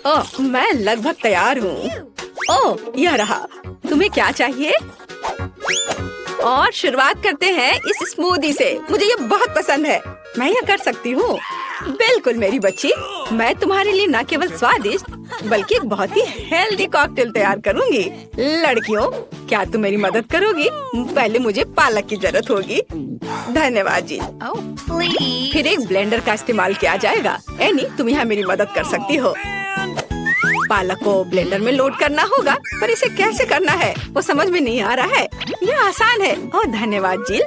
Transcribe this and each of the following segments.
ओह, मैं लगभग तैयार हूँ। ओह, यह रहा। तुम्हें क्या चाहिए? और शुरुआत करते हैं इस स्मूदी से। मुझे ये बहुत पसंद है। मैं यह कर सकती हूँ। बिल्कुल मेरी बच्ची, मैं तुम्हारे लिए न केवल स्वादिष्ट बल्कि एक बहुत ही हेल्दी कॉकटेल तैयार करूँगी। लड़कियों, क्या तुम मेरी मदद करोगी? पहले मुझे पालक की जरूरत होगी। धन्यवाद जी। फिर एक ब्लेंडर का इस्तेमाल किया जाएगा। एनी, तुम यहाँ मेरी मदद कर सकती हो। पालक को ब्लेंडर में लोड करना होगा, पर इसे कैसे करना है वो समझ में नहीं आ रहा है। यह आसान है। ओह धन्यवाद जिल।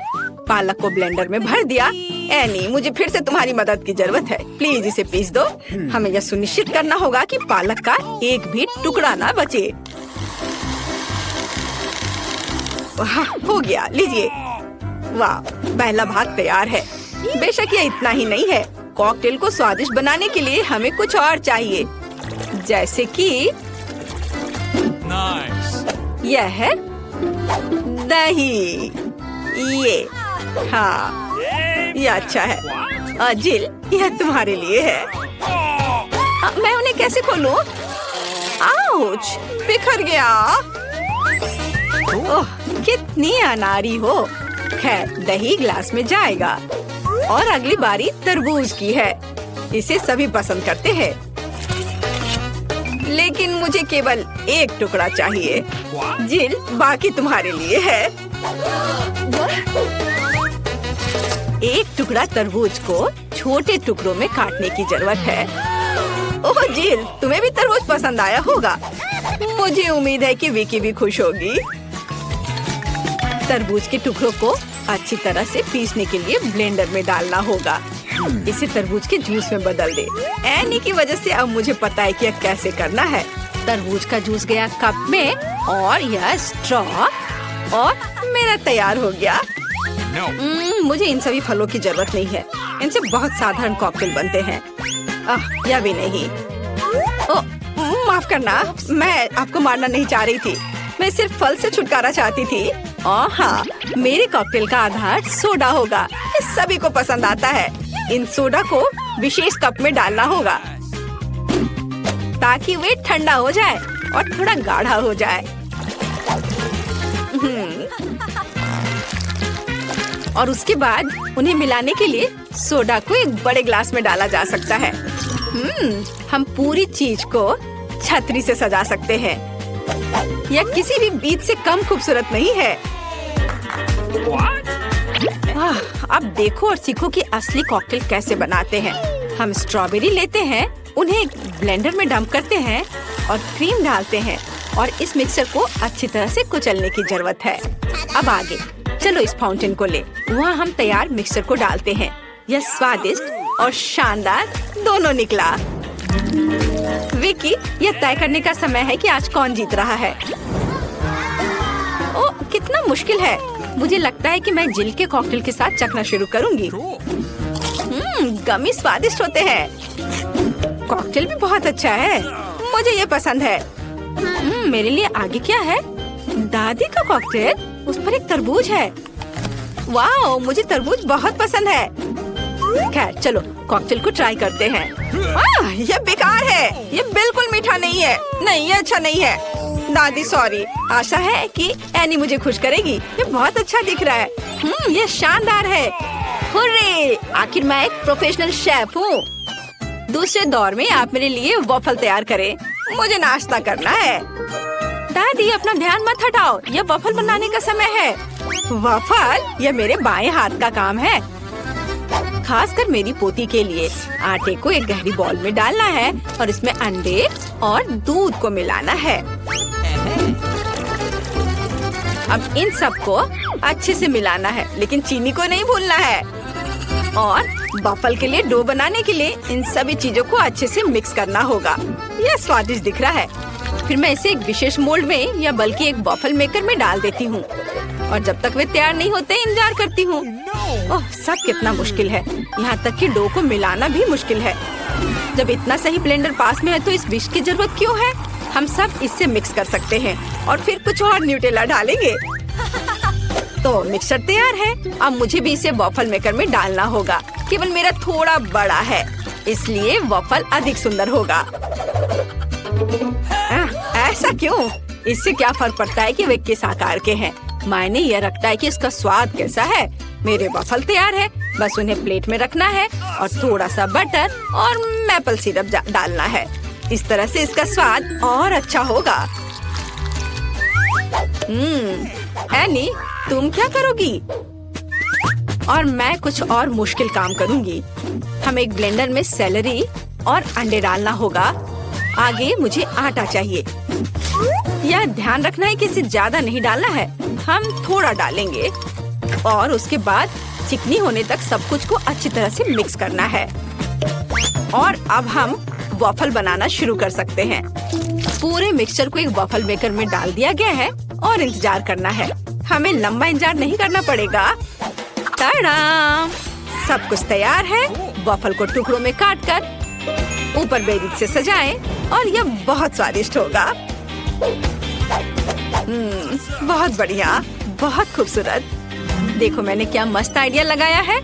पालक को ब्लेंडर में भर दिया। एनी, मुझे फिर से तुम्हारी मदद की जरूरत है। प्लीज इसे पीस दो। हमें यह सुनिश्चित करना होगा कि पालक का एक भी टुकड़ा ना बचे। हाँ, हो गया। लीजिए। वाह, पहला भाग तैयार है। बेशक यह इतना ही नहीं है। कॉकटेल को स्वादिष्ट बनाने के लिए हमें कुछ और चाहिए, जैसे कि यह है दही। ये हाँ, ये अच्छा है। जिल, यह तुम्हारे लिए है। मैं उन्हें कैसे खोलूं? आउच, बिखर गया। ओह, कितनी अनारी हो। खैर, दही ग्लास में जाएगा। और अगली बारी तरबूज की है। इसे सभी पसंद करते हैं, लेकिन मुझे केवल एक टुकड़ा चाहिए। जिल, बाकी तुम्हारे लिए है। एक टुकड़ा तरबूज को छोटे टुकड़ों में काटने की जरूरत है। ओह जिल, तुम्हें भी तरबूज पसंद आया होगा। मुझे उम्मीद है कि विकी भी खुश होगी। तरबूज के टुकड़ों को अच्छी तरह से पीसने के लिए ब्लेंडर में डालना होगा। इसे तरबूज के जूस में बदल दे। एनी की वजह से अब मुझे पता है कि यह कैसे करना है। तरबूज का जूस गया कप में और यह स्ट्रॉ और मेरा तैयार हो गया। मुझे इन सभी फलों की जरूरत नहीं है। इनसे बहुत साधारण कॉकटेल बनते हैं। यह भी नहीं। माफ करना, मैं आपको मारना नहीं चाह रही थी। मैं सिर्फ फल से छुटकारा चाहती थी। हाँ, मेरे कॉकटेल का आधार सोडा होगा। ये सभी को पसंद आता है। इन सोडा को विशेष कप में डालना होगा ताकि वे ठंडा हो जाए और थोड़ा गाढ़ा हो जाए। और उसके बाद उन्हें मिलाने के लिए सोडा को एक बड़े ग्लास में डाला जा सकता है। हम पूरी चीज को छतरी से सजा सकते हैं। यह किसी भी बीज से कम खूबसूरत नहीं है। अब देखो और सीखो कि असली कॉकटेल कैसे बनाते हैं। हम स्ट्रॉबेरी लेते हैं, उन्हें एक ब्लेंडर में डंप करते हैं और क्रीम डालते हैं और इस मिक्सर को अच्छी तरह से कुचलने की जरूरत है। अब आगे चलो इस फाउंटेन को ले। वहाँ हम तैयार मिक्सर को डालते हैं। यह स्वादिष्ट और शानदार दोनों निकला। विकी, यह तय करने का समय है कि आज कौन जीत रहा है। ओह, कितना मुश्किल है। मुझे लगता है कि मैं जिल के कॉकटेल के साथ चखना शुरू करूंगी। गमी स्वादिष्ट होते हैं। कॉकटेल भी बहुत अच्छा है। मुझे ये पसंद है। मेरे लिए आगे क्या है? दादी का कॉकटेल, उस पर एक तरबूज है। वाह, मुझे तरबूज बहुत पसंद है। खैर चलो कॉकटेल को ट्राई करते हैं। यह बेकार है। यह बिल्कुल मीठा नहीं है। नहीं, यह अच्छा नहीं है। दादी सॉरी। आशा है कि एनी मुझे खुश करेगी। ये बहुत अच्छा दिख रहा है। यह शानदार है। हुर्रे! आखिर मैं एक प्रोफेशनल शेफ हूँ। दूसरे दौर में आप मेरे लिए वॉफल तैयार करें। मुझे नाश्ता करना है। दादी, अपना ध्यान मत हटाओ। यह वॉफल बनाने का समय है। वॉफल? यह मेरे बाएं हाथ का काम है, खासकर मेरी पोती के लिए। आटे को एक गहरी बॉल में डालना है और इसमें अंडे और दूध को मिलाना है। अब इन सबको अच्छे से मिलाना है, लेकिन चीनी को नहीं भूलना है। और वॉफल के लिए डो बनाने के लिए इन सभी चीजों को अच्छे से मिक्स करना होगा। यह स्वादिष्ट दिख रहा है। फिर मैं इसे एक विशेष मोल्ड में या बल्कि एक वॉफल मेकर में डाल देती हूँ और जब तक वे तैयार नहीं होते इंतजार करती हूँ। ओह, सब कितना मुश्किल है। यहाँ तक कि डो को मिलाना भी मुश्किल है। जब इतना सही ब्लेंडर पास में है तो इस विस्क की जरूरत क्यों है? हम सब इससे मिक्स कर सकते हैं और फिर कुछ और न्यूटेला डालेंगे। तो मिक्सचर तैयार है। अब मुझे भी इसे वॉफल मेकर में डालना होगा। केवल मेरा थोड़ा बड़ा है, इसलिए वॉफल अधिक सुंदर होगा। ऐसा क्यों? इससे क्या फर्क पड़ता है कि वे किस आकार के हैं? मायने यह रखता है कि इसका स्वाद कैसा है। मेरे वॉफल तैयार है, बस उन्हें प्लेट में रखना है और थोड़ा सा बटर और मैपल सिरप डालना है। इस तरह से इसका स्वाद और अच्छा होगा। एनी, तुम क्या करोगी? और मैं कुछ और मुश्किल काम करूंगी। हम एक ब्लेंडर में सेलरी और अंडे डालना होगा। आगे मुझे आटा चाहिए। यह ध्यान रखना है कि इसे ज्यादा नहीं डालना है, हम थोड़ा डालेंगे और उसके बाद चिकनी होने तक सब कुछ को अच्छी तरह से मिक्स करना है। और अब हम वॉफल बनाना शुरू कर सकते हैं। पूरे मिक्सचर को एक वॉफल मेकर में डाल दिया गया है और इंतजार करना है। हमें लंबा इंतजार नहीं करना पड़ेगा। टाडा! सब कुछ तैयार है। वॉफल को टुकड़ों में काटकर ऊपर बेरीज से सजाएं और यह बहुत स्वादिष्ट होगा। बहुत बढ़िया, बहुत खूबसूरत। देखो मैंने क्या मस्त आइडिया लगाया है।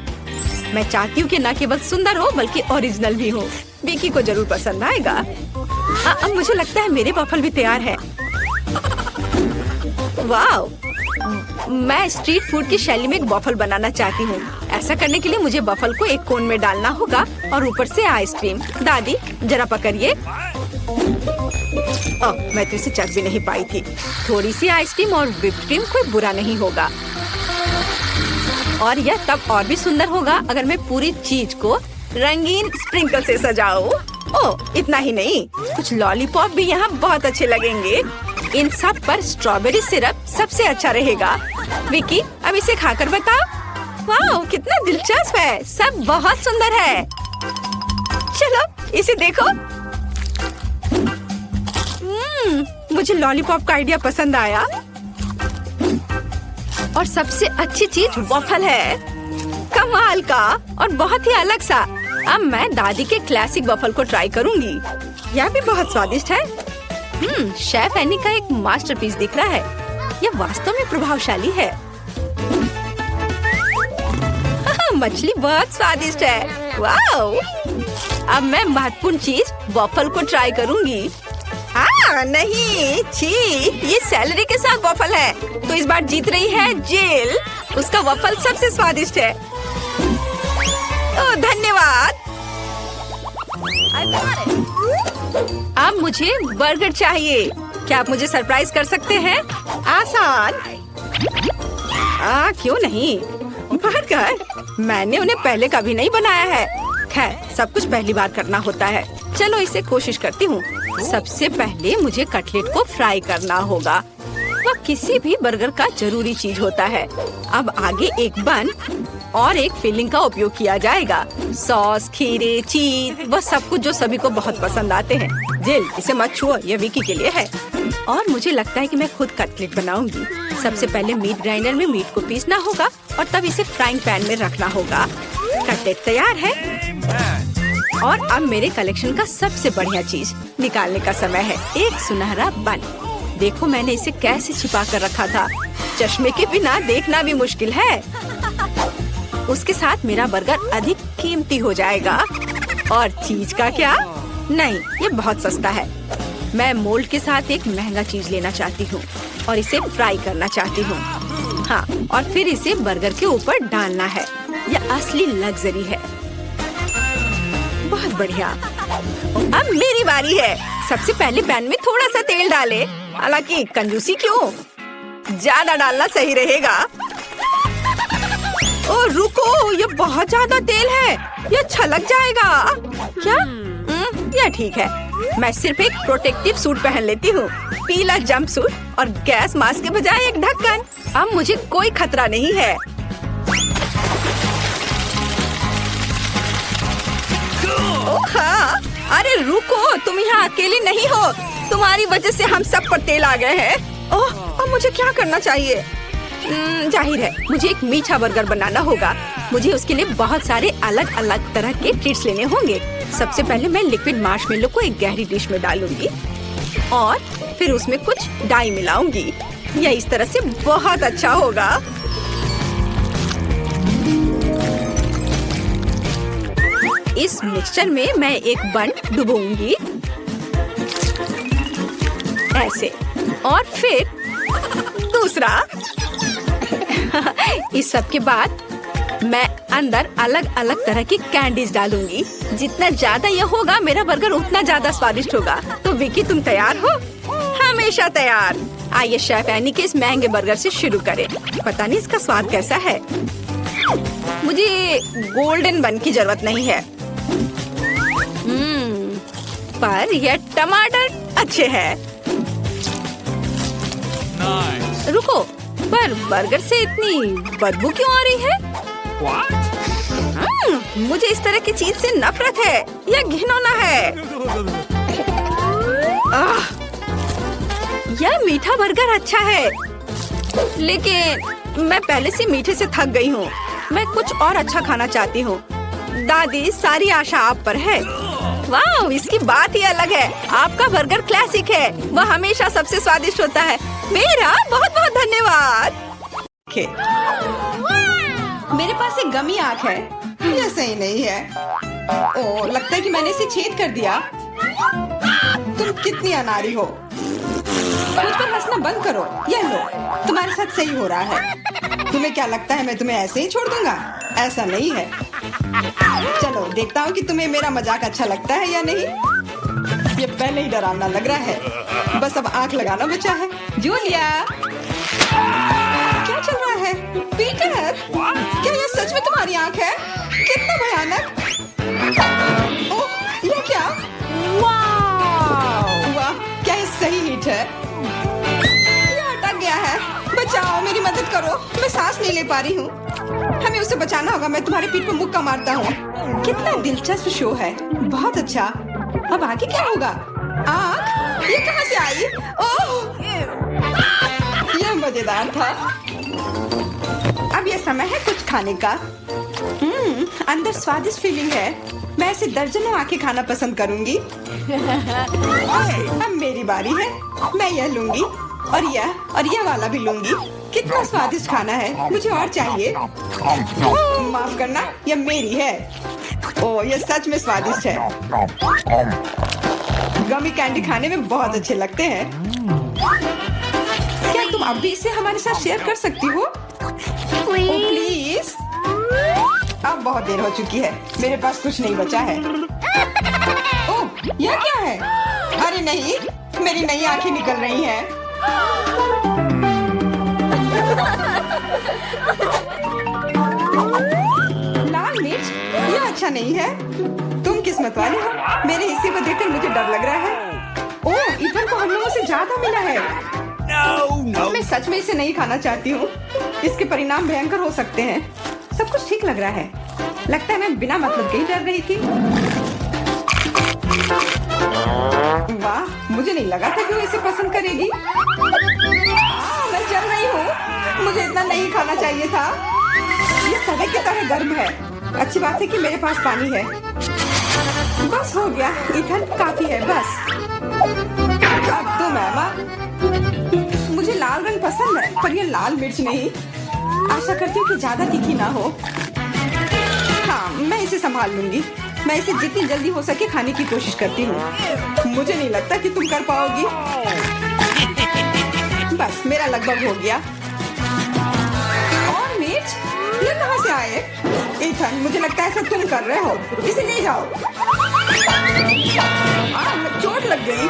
मैं चाहती हूँ कि न केवल सुंदर हो बल्कि ओरिजिनल भी हो। विकी को जरूर पसंद आएगा। अब मुझे लगता है मेरे वॉफल भी तैयार है। वाह! मैं स्ट्रीट फूड की शैली में एक वॉफल बनाना चाहती हूँ। ऐसा करने के लिए मुझे वॉफल को एक कोन में डालना होगा और ऊपर से आइसक्रीम। दादी जरा पकड़िए। मैं तो इसे चख भी नहीं पाई थी। थोड़ी सी आइसक्रीम और व्हिप्ड क्रीम कोई बुरा नहीं होगा। और यह तब और भी सुंदर होगा अगर मैं पूरी चीज को रंगीन स्प्रिंकल से सजाऊं। ओह, इतना ही नहीं, कुछ लॉलीपॉप भी यहाँ बहुत अच्छे लगेंगे। इन सब पर स्ट्रॉबेरी सिरप सबसे अच्छा रहेगा। विकी, अब इसे खाकर बताओ। वाह, कितना दिलचस्प है। सब बहुत सुंदर है। चलो इसे देखो। मुझे लॉलीपॉप का आइडिया पसंद आया। और सबसे अच्छी चीज वॉफल है। कमाल का और बहुत ही अलग सा। अब मैं दादी के क्लासिक वॉफल को ट्राई करूंगी। यह भी बहुत स्वादिष्ट है। शेफ एनी का एक मास्टरपीस दिख रहा है। यह वास्तव में प्रभावशाली है। मछली बहुत स्वादिष्ट है। वाओ! अब मैं महत्वपूर्ण चीज वॉफल को ट्राई करूंगी। नहीं, छी, ये सेलरी के साथ वॉफल है। तो इस बार जीत रही है जिल। उसका वॉफल सबसे स्वादिष्ट है। ओह, धन्यवाद। अब मुझे बर्गर चाहिए। क्या आप मुझे सरप्राइज कर सकते हैं? आसान। क्यों नहीं? बर्गर? मैंने उन्हें पहले कभी नहीं बनाया है। खैर, सब कुछ पहली बार करना होता है। चलो इसे कोशिश करती हूँ। सबसे पहले मुझे कटलेट को फ्राई करना होगा। वह किसी भी बर्गर का जरूरी चीज होता है। अब आगे एक बन और एक फिलिंग का उपयोग किया जाएगा। सॉस, खीरे, चीज, वह सब कुछ जो सभी को बहुत पसंद आते हैं। जिल, इसे मत छुओ, यह विकी के लिए है। और मुझे लगता है कि मैं खुद कटलेट बनाऊंगी। सबसे पहले मीट ग्राइंडर में मीट को पीसना होगा और तब इसे फ्राइंग पैन में रखना होगा। कटलेट तैयार है। और अब मेरे कलेक्शन का सबसे बढ़िया चीज निकालने का समय है। एक सुनहरा बन। देखो मैंने इसे कैसे छिपा कर रखा था। चश्मे के बिना देखना भी मुश्किल है। उसके साथ मेरा बर्गर अधिक कीमती हो जाएगा। और चीज का क्या? नहीं, ये बहुत सस्ता है। मैं मोल्ड के साथ एक महंगा चीज लेना चाहती हूँ और इसे फ्राई करना चाहती हूँ। हाँ, और फिर इसे बर्गर के ऊपर डालना है। यह असली लग्जरी है। बहुत बढ़िया। अब मेरी बारी है। सबसे पहले पैन में थोड़ा सा तेल डालें। हालांकि कंजूसी क्यों? ज्यादा डालना सही रहेगा। ओ रुको, ये बहुत ज्यादा तेल है। ये छलक जाएगा। क्या? यह ठीक है। मैं सिर्फ एक प्रोटेक्टिव सूट पहन लेती हूँ। पीला जंप सूट और गैस मास्क के बजाय एक ढक्कन। अब मुझे कोई खतरा नहीं है। ओह हाँ, अरे रुको, तुम यहाँ अकेली नहीं हो। तुम्हारी वजह से हम सब पर तेल आ गए हैं। ओह, अब मुझे क्या करना चाहिए? जाहिर है मुझे एक मीठा बर्गर बनाना होगा। मुझे उसके लिए बहुत सारे अलग अलग तरह के ट्रीट्स लेने होंगे। सबसे पहले मैं लिक्विड मार्शमेलो को एक गहरी डिश में डालूंगी और फिर उसमें कुछ डाई मिलाऊंगी। यह इस तरह से बहुत अच्छा होगा। इस मिक्सचर में मैं एक बन डुबोऊंगी। ऐसे और फिर दूसरा। इस सब के बाद मैं अंदर अलग अलग तरह की कैंडीज डालूंगी। जितना ज्यादा यह होगा मेरा बर्गर उतना ज्यादा स्वादिष्ट होगा। तो विकी तुम तैयार हो? हमेशा तैयार। आइए शेफ एनी के इस महंगे बर्गर से शुरू करें। पता नहीं इसका स्वाद कैसा है। मुझे गोल्डन बन की जरूरत नहीं है। पर यह टमाटर अच्छे हैं। रुको, पर बर्गर से इतनी बदबू क्यों आ रही है? मुझे इस तरह की चीज से नफरत है। यह घिनौना है। यह मीठा बर्गर अच्छा है, लेकिन मैं पहले से मीठे से थक गई हूँ। मैं कुछ और अच्छा खाना चाहती हूँ। दादी, सारी आशा आप पर है। वाह, इसकी बात ही अलग है। आपका बर्गर क्लासिक है। वह हमेशा सबसे स्वादिष्ट होता है। मेरा बहुत बहुत धन्यवाद। मेरे पास एक गमी आंख है। यह सही नहीं है। ओह, लगता है कि मैंने इसे छेद कर दिया। तुम कितनी अनाड़ी हो। मुझ पर हंसना बंद करो। यह लो, तुम्हारे साथ सही हो रहा है। तुम्हें क्या लगता है मैं तुम्हें ऐसे ही छोड़ दूंगा? ऐसा नहीं है। चलो देखता हूँ कि तुम्हें मेरा मजाक अच्छा लगता है या नहीं। ये पहले ही डरावना लग रहा है। बस अब आंख लगाना बचा है। जूलिया, क्या चल रहा है? पीटर, क्या यह सच में तुम्हारी आंख है? कितना भयानक। ओह, यह क्या? वाह, क्या ये सही हिट है? यह अटक गया है। बचाओ, मेरी मदद करो। मैं सांस नहीं ले पा रही हूँ। हमें उसे बचाना होगा। मैं तुम्हारे पीठ पर मुक्का मारता हूँ। कितना दिलचस्प शो है। बहुत अच्छा। अब आगे क्या होगा? आँख? ये कहाँ से आई? ओह, यह मजेदार था। अब यह समय है कुछ खाने का। अंदर स्वादिष्ट फीलिंग है। मैं ऐसे दर्जनों आंखें खाना पसंद करूंगी। अब मेरी बारी है। मैं यह लूंगी और यह वाला भी लूंगी। कितना स्वादिष्ट खाना है। मुझे और चाहिए। माफ करना, यह मेरी है। ओह, यह सच में स्वादिष्ट है। गमी कैंडी खाने में बहुत अच्छे लगते हैं। क्या तुम अब भी इसे हमारे साथ शेयर कर सकती हो? प्लीज। अब बहुत देर हो चुकी है। मेरे पास कुछ नहीं बचा है। ओह, यह क्या है? अरे नहीं, मेरी नई आंखें निकल रही हैं। लाल मिर्च? यह अच्छा नहीं है। तुम किस्मत वाले हो। मेरे हिस्से को देखकर मुझे डर लग रहा है। ओह, इथन को हम लोगों से ज्यादा मिला है। मैं सच में इसे नहीं खाना चाहती हूँ। इसके परिणाम भयंकर हो सकते हैं। सब कुछ ठीक लग रहा है। लगता है मैं बिना मतलब के ही डर रही थी। वाह, मुझे नहीं लगा था कि वो इसे पसंद करेगी। मैं जल रही हूँ। मुझे इतना नहीं खाना चाहिए था। ये तवे की तरह गर्म है। अच्छी बात है कि मेरे पास पानी है। बस हो गया। इथन, काफी है। बस अब तुम एमा। मुझे लाल रंग पसंद है, पर ये लाल मिर्च नहीं। आशा करती हूँ कि ज्यादा तीखी ना हो। हाँ, मैं इसे संभाल लूंगी। मैं इसे जितनी जल्दी हो सके खाने की कोशिश करती हूँ। मुझे नहीं लगता कि तुम कर पाओगी। बस, मेरा लगभग हो गया। और मिर्च? ये कहाँ से आए? इथन, मुझे लगता है ऐसा तुम कर रहे हो। इसे ले जाओ। चोट लग गई।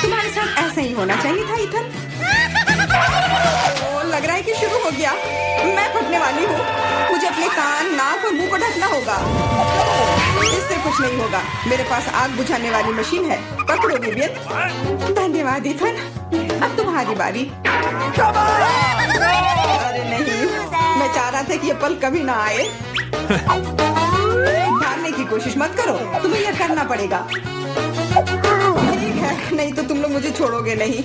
तुम्हारे साथ ऐसा ही होना चाहिए था इथन। लग रहा है कि शुरू हो गया। मैं फटने वाली हूँ। मुझे अपने कान, नाक और मुंह को ढकना होगा। इससे कुछ नहीं होगा। मेरे पास आग बुझाने वाली मशीन है। पकड़ो विवियन। धन्यवाद इथन। अब तुम्हारी बारी। अरे नहीं, मैं चाह रहा था कि ये पल कभी ना आए। भागने की कोशिश मत करो। तुम्हें यह करना पड़ेगा। ठीक है, नहीं तो तुम लोग मुझे छोड़ोगे नहीं।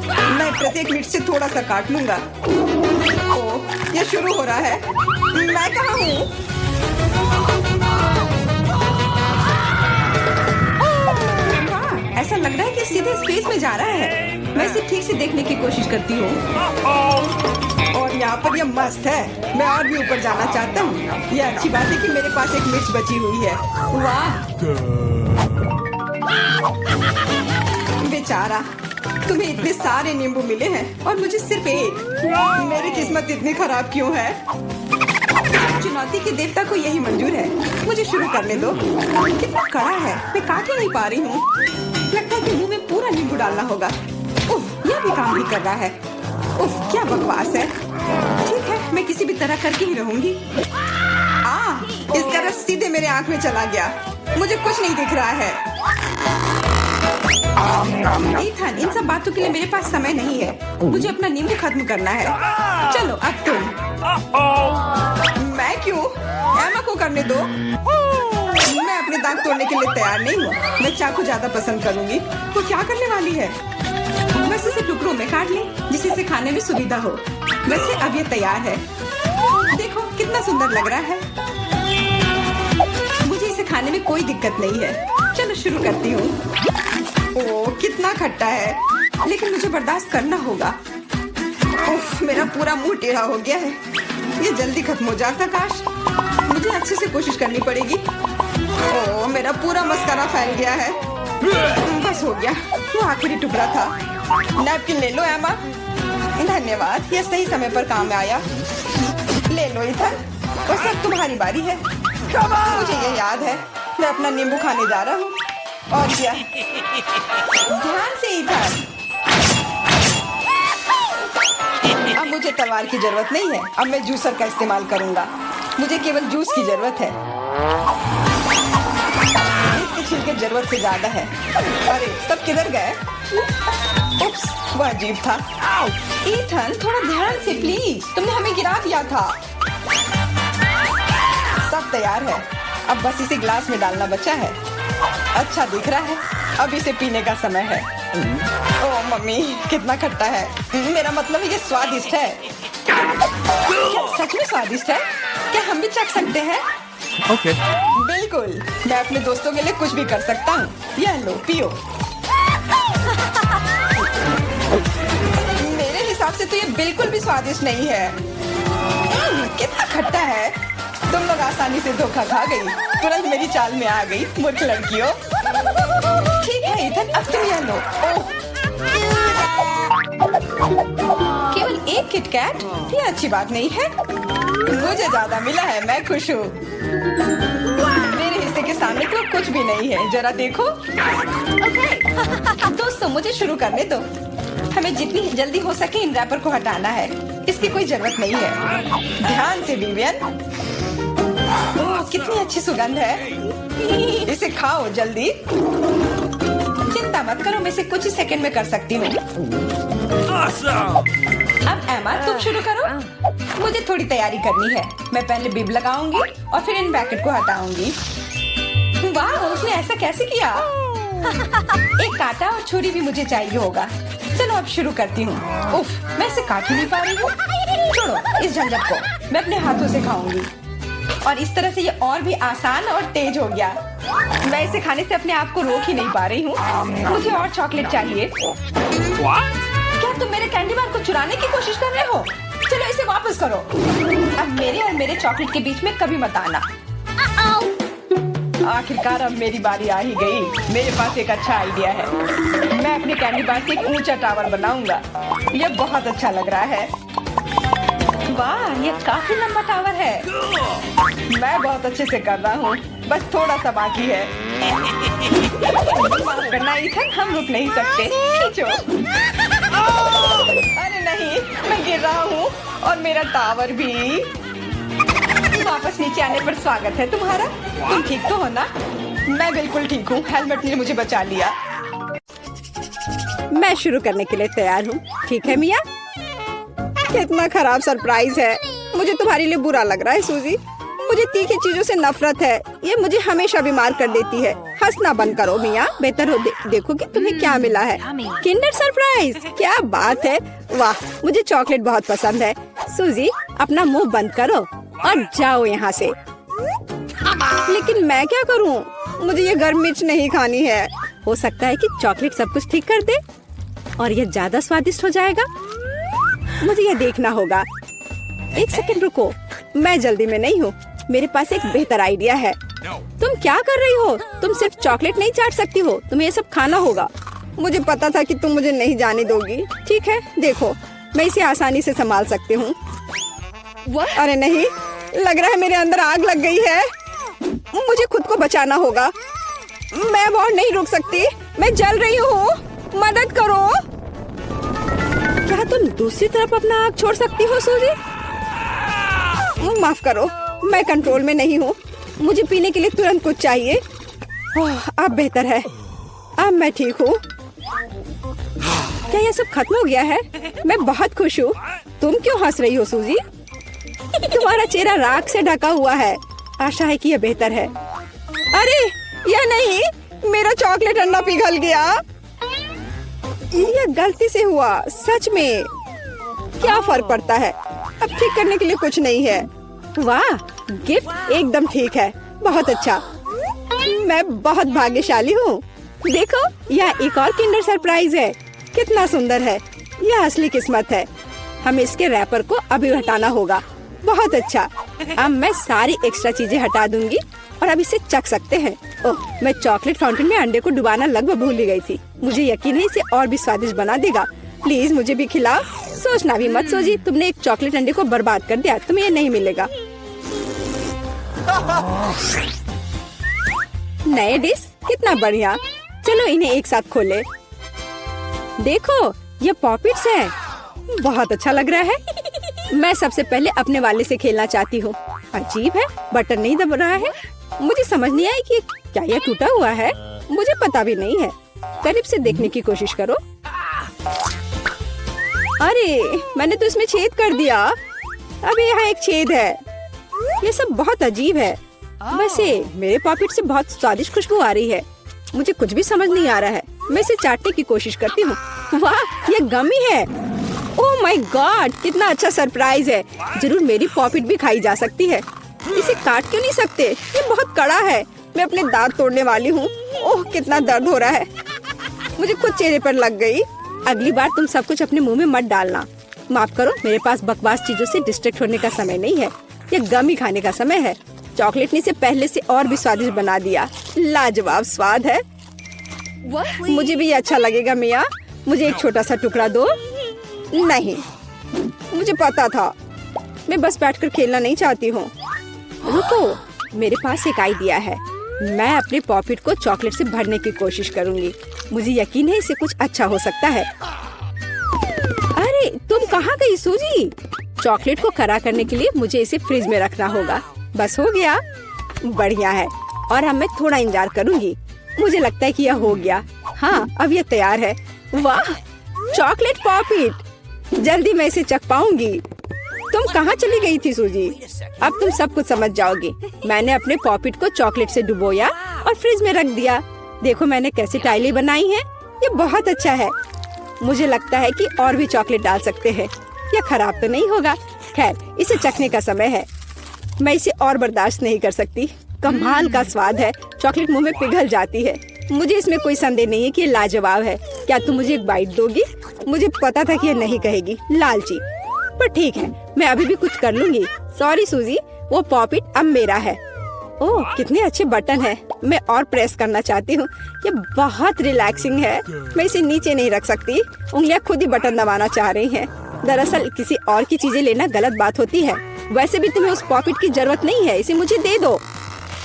मैं प्रत्येक मिनट से थोड़ा सा काट लूंगा। ओह, ये शुरू हो रहा है। मैं कहाँ हूँ? वाह, ऐसा लग रहा है कि सीधे स्पेस में जा रहा है। मैं इसे ठीक से देखने की कोशिश करती हूँ। और यहाँ पर यह मस्त है। मैं और भी ऊपर जाना चाहता हूँ। यह अच्छी बात है कि मेरे पास एक मिर्च बची हुई है। वाह, बेचारा, तुम्हें इतने सारे नींबू मिले हैं और मुझे सिर्फ एक। मेरी किस्मत इतनी खराब क्यों है? चुनौती के देवता को यही मंजूर है। मुझे शुरू करने दो। कितना कड़ा है, मैं काट ही नहीं पा रही हूँ। लगता है कि मुंह में पूरा नींबू डालना होगा। उफ, यह भी काम नहीं कर रहा है। उफ, क्या बकवास है। ठीक है, मैं किसी भी तरह करके ही रहूंगी। इसका रस सीधे मेरे आंख में चला गया। मुझे कुछ नहीं दिख रहा है। ईथन, इन सब बातों के लिए मेरे पास समय नहीं है। मुझे अपना नींबू खत्म करना है। चलो अब तुम। मैं क्यों? एमा को करने दो। मैं अपने दांत तोड़ने के लिए तैयार नहीं हूँ। मैं चाकू ज्यादा पसंद करूंगी। वो क्या करने वाली है? बस इसे टुकड़ों में काट ले, जिससे इसे खाने में सुविधा हो। वैसे अब ये तैयार है। देखो कितना सुंदर लग रहा है। मुझे इसे खाने में कोई दिक्कत नहीं है। चलो शुरू करती हूँ। ओह, कितना खट्टा है, लेकिन मुझे बर्दाश्त करना होगा। उफ, मेरा पूरा मुंह टेढ़ा हो गया है। ये जल्दी खत्म हो जाता काश। मुझे अच्छे से कोशिश करनी पड़ेगी। ओह, मेरा पूरा मस्कारा फैल गया है। बस हो गया, वो आखिरी टुकड़ा था। नैपकिन ले लो एमा। धन्यवाद, यह सही समय पर काम आया। ले लो इथन, बस अब तुम्हारी बारी है। मुझे ये याद है, मैं अपना नींबू खाने जा रहा हूँ। और क्या? ध्यान से इथन। अब मुझे तलवार की जरूरत नहीं है। अब मैं जूसर का इस्तेमाल करूंगा। मुझे केवल जूस की जरूरत है। इसके छिलके जरूरत से ज्यादा है। अरे सब किधर गए? उप्स, वह अजीब था। ईथन, थोड़ा ध्यान से प्लीज, तुमने हमें गिरा दिया था। सब तैयार है। अब बस इसे ग्लास में डालना बचा है। अच्छा दिख रहा है। अब इसे पीने का समय है। ओह मम्मी, कितना खट्टा है। मेरा मतलब ये स्वादिष्ट है। क्या सच में स्वादिष्ट है? क्या हम भी चख सकते हैं? Okay. बिल्कुल, मैं अपने दोस्तों के लिए कुछ भी कर सकता हूँ। यह लो, पियो। मेरे हिसाब से तो ये बिल्कुल भी स्वादिष्ट नहीं है। कितना खट्टा है। तुम लोग आसानी से धोखा खा गई। तुरंत मेरी चाल में आ गई, मूर्ख लड़कियों। ठीक है इथन, अब तुम यह लो। ओह, केवल एक किटकैट? ये अच्छी बात नहीं है। मुझे ज्यादा मिला है, मैं खुश हूँ। मेरे हिस्से के सामने तो कुछ भी नहीं है। जरा देखो। ओके, दोस्तों मुझे शुरू करने दो। हमें जितनी जल्दी हो सके इन रैपर को हटाना है। इसकी कोई जरूरत नहीं है। ध्यान से विवियन। ओह, कितनी अच्छी सुगंध है। इसे खाओ जल्दी। चिंता मत करो, मैं इसे कुछ ही सेकंड में कर सकती हूँ। अब एमा तुम शुरू करो। मुझे थोड़ी तैयारी करनी है। मैं पहले बिब लगाऊंगी और फिर इन पैकेट को हटाऊंगी। वाह, उसने ऐसा कैसे किया? एक कांटा और छुरी भी मुझे चाहिए होगा। चलो अब शुरू करती हूँ। उफ, मैं इसे काट ही नहीं पा रही हूँ। छोड़ो इस झंझट को, मैं अपने हाथों से खाऊंगी। और इस तरह से ये और भी आसान और तेज हो गया। मैं इसे खाने से अपने आप को रोक ही नहीं पा रही हूँ। मुझे और चॉकलेट चाहिए। क्या तुम मेरे कैंडी बार को चुराने की कोशिश कर रहे हो? चलो इसे वापस करो। अब मेरे और मेरे चॉकलेट के बीच में कभी मत आना। आखिरकार अब मेरी बारी आ ही गई। मेरे पास एक अच्छा आइडिया है। मैं अपने कैंडी बार से एक ऊंचा टावर बनाऊंगा। यह बहुत अच्छा लग रहा है। वाह, ये काफी लंबा टावर है। मैं बहुत अच्छे से कर रहा हूँ। बस थोड़ा सा बाकी है। माफ करना ईथन, हम रुक नहीं सकते। खींचो। अरे नहीं, मैं गिर रहा हूँ और मेरा टावर भी। वापस नीचे आने पर स्वागत है तुम्हारा। तुम ठीक तो हो ना? मैं बिल्कुल ठीक हूँ। हेलमेट ने मुझे बचा लिया। मैं शुरू करने के लिए तैयार हूँ। ठीक है मिया? कितना खराब सरप्राइज है। मुझे तुम्हारे लिए बुरा लग रहा है सूजी। मुझे तीखी चीजों से नफरत है। ये मुझे हमेशा बीमार कर देती है। हंसना बंद करो मिया। बेहतर हो देखो कि तुम्हें क्या मिला है। किंडर सरप्राइज, क्या बात है। वाह, मुझे चॉकलेट बहुत पसंद है। सूजी, अपना मुंह बंद करो और जाओ यहाँ से। लेकिन मैं क्या करूँ? मुझे ये गर्म मिर्च नहीं खानी है। हो सकता है कि चॉकलेट सब कुछ ठीक कर दे और ये ज्यादा स्वादिष्ट हो जाएगा। मुझे ये देखना होगा। एक सेकंड रुको, मैं जल्दी में नहीं हूँ। मेरे पास एक बेहतर आइडिया है। तुम क्या कर रही हो? तुम सिर्फ चॉकलेट नहीं चाट सकती हो, तुम्हें ये सब खाना होगा। मुझे पता था कि तुम मुझे नहीं जाने दोगी। ठीक है, देखो मैं इसे आसानी से संभाल सकती हूँ। अरे नहीं, लग रहा है मेरे अंदर आग लग गई है। मुझे खुद को बचाना होगा। मैं अब और नहीं रुक सकती, मैं जल रही हूँ, मदद करो। क्या तुम दूसरी तरफ अपना आग छोड़ सकती हो सूजी? माफ करो, मैं कंट्रोल में नहीं हूँ। मुझे पीने के लिए तुरंत कुछ चाहिए। अब बेहतर है, अब मैं ठीक हूँ। क्या यह सब खत्म हो गया है? मैं बहुत खुश हूँ। तुम क्यों हंस रही हो सूजी? तुम्हारा चेहरा राख से ढका हुआ है। आशा है कि यह बेहतर है। अरे यह नहीं, मेरा चॉकलेट अंडा पिघल गया। यह गलती से हुआ, सच में। क्या फर्क पड़ता है, अब ठीक करने के लिए कुछ नहीं है। वाह, गिफ्ट एकदम ठीक है, बहुत अच्छा। मैं बहुत भाग्यशाली हूँ। देखो, यह एक और किंडर सरप्राइज है। कितना सुंदर है। यह असली किस्मत है। हमें इसके रैपर को अभी हटाना होगा। बहुत अच्छा। अब मैं सारी एक्स्ट्रा चीजें हटा दूंगी और अब इसे चख सकते हैं। ओह, मैं चॉकलेट फाउंटेन में अंडे को डुबाना लगभग भूल ही गई थी। मुझे यकीन है इसे और भी स्वादिष्ट बना देगा। प्लीज मुझे भी खिलाओ। सोचना भी मत सोची, तुमने एक चॉकलेट अंडे को बर्बाद कर दिया। तुम्हें ये नहीं मिलेगा। नए डिश कितना बढ़िया। चलो इन्हें एक साथ खोले। देखो, ये पॉपिट्स है। बहुत अच्छा लग रहा है। मैं सबसे पहले अपने वाले से खेलना चाहती हूँ। अजीब है, बटन नहीं दब रहा है। मुझे समझ नहीं आई कि क्या यह टूटा हुआ है। मुझे पता भी नहीं है। करीब से देखने की कोशिश करो। अरे मैंने तो इसमें छेद कर दिया। अभी यहाँ एक छेद है। ये सब बहुत अजीब है। वैसे मेरे पॉपिट से बहुत स्वादिष्ट खुशबू आ रही है। मुझे कुछ भी समझ नहीं आ रहा है। मैं इसे चाटने की कोशिश करती हूँ। वाह, ये गमी है। ओह माय गॉड, कितना अच्छा सरप्राइज है। जरूर मेरी पॉपिट भी खाई जा सकती है। इसे काट क्यों नहीं सकते? ये बहुत कड़ा है। मैं अपने दांत तोड़ने वाली हूँ। ओह, कितना दर्द हो रहा है। मुझे खुद चेहरे पर लग गई। अगली बार तुम सब कुछ अपने मुंह में मत डालना। माफ करो, मेरे पास बकवास चीजों से डिस्ट्रैक्ट होने का समय नहीं है। ये गम ही खाने का समय है। चॉकलेट ने इसे पहले से और भी स्वादिष्ट बना दिया। लाजवाब स्वाद है। मुझे भी अच्छा लगेगा मिया। मुझे एक छोटा सा टुकड़ा दो। नहीं, मुझे पता था। मैं बस बैठकर खेलना नहीं चाहती हूँ। रुको, मेरे पास एक आइडिया है। मैं अपने पॉपिट को चॉकलेट से भरने की कोशिश करूँगी। मुझे यकीन है इसे कुछ अच्छा हो सकता है। अरे तुम कहाँ गई सूजी? चॉकलेट को खरा करने के लिए मुझे इसे फ्रिज में रखना होगा। बस हो गया। बढ़िया है। और अब मैं थोड़ा इंतजार करूँगी। मुझे लगता है कि यह हो गया। हाँ, अब यह तैयार है। वाह, चॉकलेट पॉपिट। जल्दी मैं इसे चख पाऊंगी। तुम कहाँ चली गई थी सूजी? अब तुम सब कुछ समझ जाओगी। मैंने अपने पॉपिट को चॉकलेट से डुबोया और फ्रिज में रख दिया। देखो मैंने कैसी टाइलें बनाई हैं। ये बहुत अच्छा है। मुझे लगता है कि और भी चॉकलेट डाल सकते हैं। यह खराब तो नहीं होगा। खैर, इसे चखने का समय है। मैं इसे और बर्दाश्त नहीं कर सकती। कमाल का स्वाद है। चॉकलेट मुंह में पिघल जाती है। मुझे इसमें कोई संदेह नहीं है कि ये लाजवाब है। क्या तुम मुझे एक बाइट दोगी? मुझे पता था कि ये नहीं कहेगी, लालची। पर ठीक है, मैं अभी भी कुछ कर लूंगी। सॉरी सूजी, वो पॉपिट अब मेरा है। ओह, कितने अच्छे बटन है। मैं और प्रेस करना चाहती हूँ। ये बहुत रिलैक्सिंग है। मैं इसे नीचे नहीं रख सकती। उंगलियाँ खुद ही बटन दबाना चाह रही हैं। दरअसल किसी और की चीजें लेना गलत बात होती है। वैसे भी तुम्हें उस पॉकेट की जरूरत नहीं है। इसे मुझे दे दो।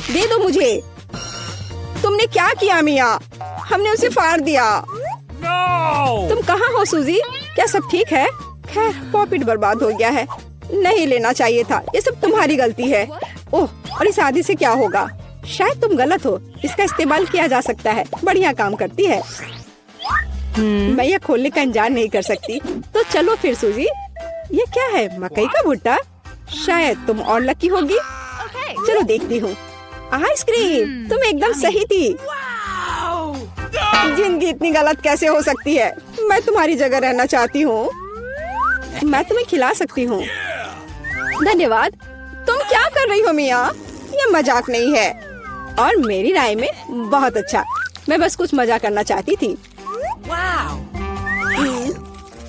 दे दो मुझे। तुमने क्या किया मिया? हमने उसे फाड़ दिया। तुम कहाँ हो सूजी? क्या सब ठीक है? खैर, पॉकेट बर्बाद हो गया है। नहीं लेना चाहिए था। ये सब तुम्हारी गलती है। ओह, और इस आदि से क्या होगा? शायद तुम गलत हो। इसका इस्तेमाल किया जा सकता है। बढ़िया काम करती है। मैं यह खोलने का इंतजार नहीं कर सकती। तो चलो फिर सूजी। ये क्या है? मकई का भुट्टा? शायद तुम और लकी होगी। चलो देखती हूँ। आइसक्रीम, तुम एकदम सही थी। जिंदगी इतनी गलत कैसे हो सकती है? मैं तुम्हारी जगह रहना चाहती हूँ। मैं तुम्हें खिला सकती हूँ। धन्यवाद। तुम क्या कर रही हो मिया? ये मजाक नहीं है। और मेरी राय में बहुत अच्छा। मैं बस कुछ मजा करना चाहती थी।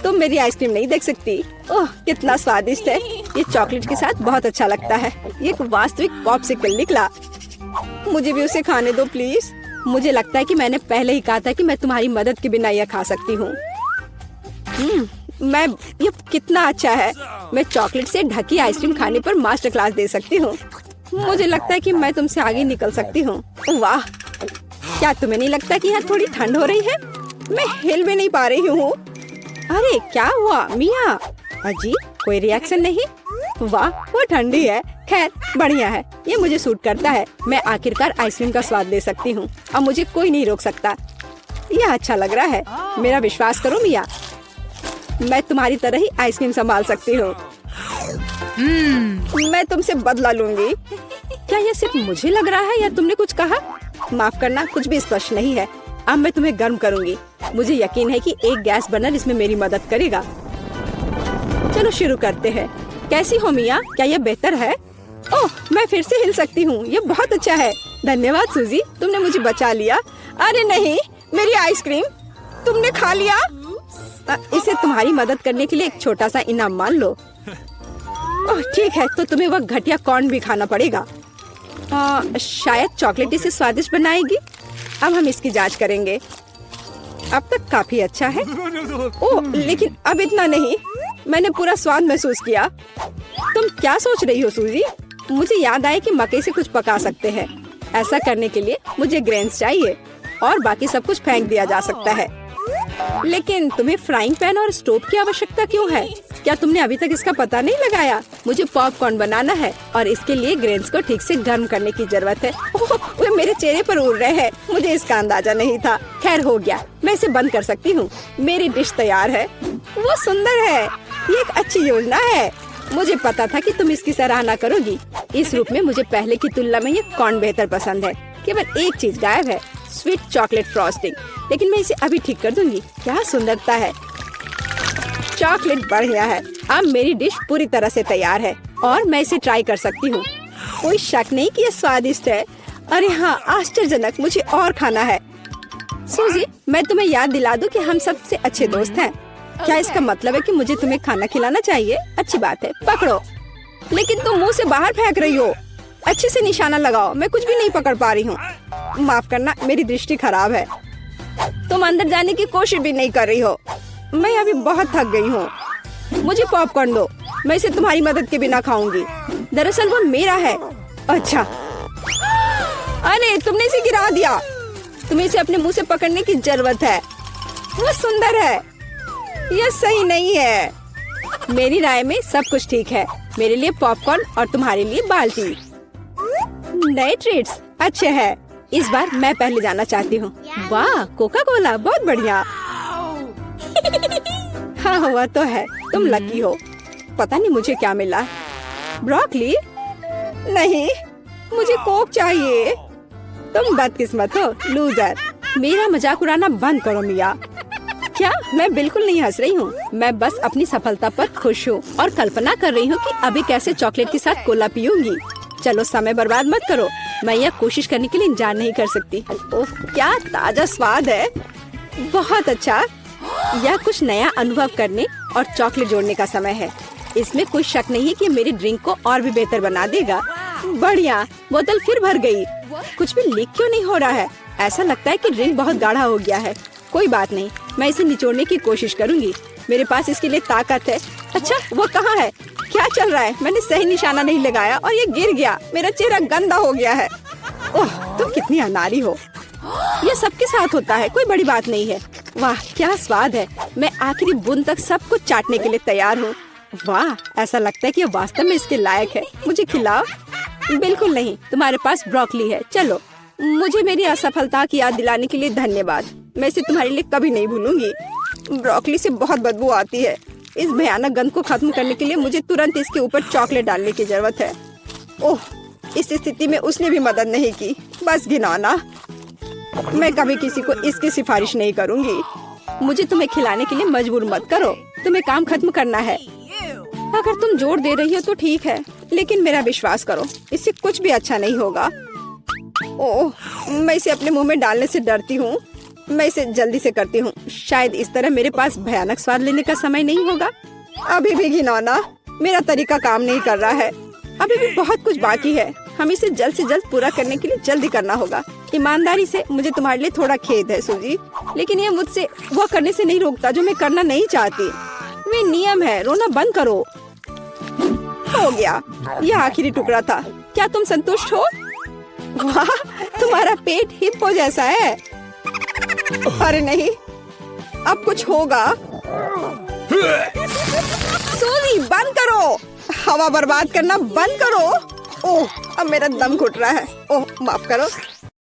तुम मेरी आइसक्रीम नहीं देख सकती। ओह, कितना स्वादिष्ट है। ये चॉकलेट के साथ बहुत अच्छा लगता है। ये एक वास्तविक पॉप्सिकल निकला। मुझे भी उसे खाने दो प्लीज। मुझे लगता है कि मैंने पहले ही कहा था कि मैं तुम्हारी मदद के बिना यह खा सकती हूँ। मैं ये कितना अच्छा है। मैं चॉकलेट से ढकी आइसक्रीम खाने पर मास्टर क्लास दे सकती हूँ। मुझे लगता है कि मैं तुमसे आगे निकल सकती हूँ। वाह, क्या तुम्हें नहीं लगता कि यहाँ थोड़ी ठंड हो रही है? मैं हिल भी नहीं पा रही हूँ। अरे क्या हुआ मिया? अजी कोई रिएक्शन नहीं? वाह वो ठंडी है। खैर बढ़िया है, ये मुझे सूट करता है। मैं आखिरकार आइसक्रीम का स्वाद ले सकती हूँ। अब मुझे कोई नहीं रोक सकता। यह अच्छा लग रहा है। मेरा विश्वास करो मिया, मैं तुम्हारी तरह ही आइसक्रीम संभाल सकती हूँ। मैं तुमसे बदला लूंगी। क्या यह सिर्फ मुझे लग रहा है या तुमने कुछ कहा? माफ करना, कुछ भी स्पष्ट नहीं है। अब मैं तुम्हें गर्म करूंगी। मुझे यकीन है कि एक गैस बर्नर इसमें मेरी मदद करेगा। चलो शुरू करते हैं। कैसी हो मिया? क्या यह बेहतर है? ओह, मैं फिर से हिल सकती हूँ। ये बहुत अच्छा है। धन्यवाद सूजी, तुमने मुझे बचा लिया। अरे नहीं, मेरी आइसक्रीम तुमने खा लिया। इसे तुम्हारी मदद करने के लिए एक छोटा सा इनाम मान लो। ओह ठीक है, तो तुम्हें वह घटिया कॉर्न भी खाना पड़ेगा। शायद चॉकलेट इसे स्वादिष्ट बनाएगी। अब हम इसकी जांच करेंगे। अब तक काफी अच्छा है। ओह लेकिन अब इतना नहीं। मैंने पूरा स्वाद महसूस किया। तुम क्या सोच रही हो सूजी? मुझे याद आया कि मकई से कुछ पका सकते हैं। ऐसा करने के लिए मुझे ग्रेन्स चाहिए और बाकी सब कुछ फेंक दिया जा सकता है। लेकिन तुम्हें फ्राइंग पैन और स्टोव की आवश्यकता क्यों है? क्या तुमने अभी तक इसका पता नहीं लगाया? मुझे पॉपकॉर्न बनाना है और इसके लिए ग्रेन्स को ठीक से गर्म करने की जरूरत है। ओह, वे मेरे चेहरे पर उड़ रहे हैं। मुझे इसका अंदाजा नहीं था। खैर हो गया, मैं इसे बंद कर सकती हूँ। मेरी डिश तैयार है। वो सुंदर है। ये एक अच्छी योजना है। मुझे पता था कि तुम इसकी सराहना करोगी। इस रूप में मुझे पहले की तुलना में ये कॉर्न बेहतर पसंद है। केवल एक चीज गायब है, स्वीट चॉकलेट फ्रॉस्टिंग। लेकिन मैं इसे अभी ठीक कर दूंगी। क्या सुंदरता है। चॉकलेट बढ़िया है। अब मेरी डिश पूरी तरह से तैयार है और मैं इसे ट्राई कर सकती हूँ। कोई शक नहीं कि यह स्वादिष्ट है। अरे हाँ, आश्चर्यजनक। मुझे और खाना है। सूजी, मैं तुम्हें याद दिला दूं कि हम सबसे अच्छे दोस्त हैं। क्या इसका मतलब है कि मुझे तुम्हें खाना खिलाना चाहिए? अच्छी बात है, पकड़ो। लेकिन तुम मुंह से बाहर फेंक रही हो। अच्छे से निशाना लगाओ। मैं कुछ भी नहीं पकड़ पा रही हूँ। माफ करना, मेरी दृष्टि खराब है। तुम अंदर जाने की कोशिश भी नहीं कर रही हो। मैं अभी बहुत थक गई हूँ। मुझे पॉपकॉर्न दो। मैं इसे तुम्हारी मदद के बिना खाऊंगी। दरअसल वो मेरा है। अच्छा, अरे तुमने इसे गिरा दिया। तुम्हें इसे अपने मुंह से पकड़ने की जरूरत है। वो सुंदर है। यह सही नहीं है। मेरी राय में सब कुछ ठीक है। मेरे लिए पॉपकॉर्न और तुम्हारे लिए बाल्टी। नए ट्रीट्स अच्छे हैं। इस बार मैं पहले जाना चाहती हूँ। वाह, कोका कोला, बहुत बढ़िया। हाँ हुआ तो है। तुम लकी हो। पता नहीं मुझे क्या मिला। ब्रोकली? नहीं, मुझे कोक चाहिए। तुम बदकिस्मत हो, लूजर। मेरा मजाक उड़ाना बंद करो मिया। क्या? मैं बिल्कुल नहीं हंस रही हूँ। मैं बस अपनी सफलता पर खुश हूँ और कल्पना कर रही हूँ कि अभी कैसे चॉकलेट के साथ कोला पीऊंगी। चलो समय बर्बाद मत करो। मैं यह कोशिश करने के लिए इंतजार नहीं कर सकती। ओह, क्या ताजा स्वाद है। बहुत अच्छा। यह कुछ नया अनुभव करने और चॉकलेट जोड़ने का समय है। इसमें कोई शक नहीं है कि मेरी ड्रिंक को और भी बेहतर बना देगा। बढ़िया। बोतल फिर भर गई। कुछ भी लीक क्यों नहीं हो रहा है? ऐसा लगता है कि ड्रिंक बहुत गाढ़ा हो गया है। कोई बात नहीं, मैं इसे निचोड़ने की कोशिश करूंगी। मेरे पास इसके लिए ताकत है। अच्छा, वो कहाँ है? क्या चल रहा है? मैंने सही निशाना नहीं लगाया और ये गिर गया। मेरा चेहरा गंदा हो गया है। ओह, तुम कितनी अनाड़ी हो। ये सबके साथ होता है, कोई बड़ी बात नहीं है। वाह, क्या स्वाद है। मैं आखिरी बूंद तक सब कुछ चाटने के लिए तैयार हूँ। वाह, ऐसा लगता है कि ये वास्तव में इसके लायक है। मुझे खिलाओ। बिल्कुल नहीं, तुम्हारे पास ब्रोकली है। चलो। मुझे मेरी असफलता की याद दिलाने के लिए धन्यवाद। मैं इसे तुम्हारे लिए कभी नहीं भूलूंगी। ब्रोकली से बहुत बदबू आती है। इस भयानक गंध को खत्म करने के लिए मुझे तुरंत इसके ऊपर चॉकलेट डालने की जरूरत है। ओह, इस स्थिति में उसने भी मदद नहीं की। बस घिनौना। मैं कभी किसी को इसकी सिफारिश नहीं करूंगी। मुझे तुम्हें खिलाने के लिए मजबूर मत करो। तुम्हें काम खत्म करना है। अगर तुम जोर दे रही हो तो ठीक है, लेकिन मेरा विश्वास करो, इससे कुछ भी अच्छा नहीं होगा। ओह, मैं इसे अपने मुंह में डालने से डरती हूँ। मैं इसे जल्दी से करती हूँ। शायद इस तरह मेरे पास भयानक स्वाद लेने का समय नहीं होगा। अभी भी घिनौना। मेरा तरीका काम नहीं कर रहा है। अभी भी बहुत कुछ बाकी है। हम इसे जल्द से जल्द पूरा करने के लिए जल्दी करना होगा। ईमानदारी से मुझे तुम्हारे लिए थोड़ा खेद है सूजी, लेकिन ये मुझसे वह करने से नहीं रोकता जो मैं करना नहीं चाहती। वे नियम है, रोना बंद करो। हो गया, यह आखिरी टुकड़ा था। क्या तुम संतुष्ट हो? वाह, तुम्हारा पेट हिप्पो जैसा है। अरे नहीं, अब कुछ होगा। सूजी बंद करो, हवा बर्बाद करना बंद करो। ओह, अब मेरा दम घुट रहा है। ओह, माफ करो।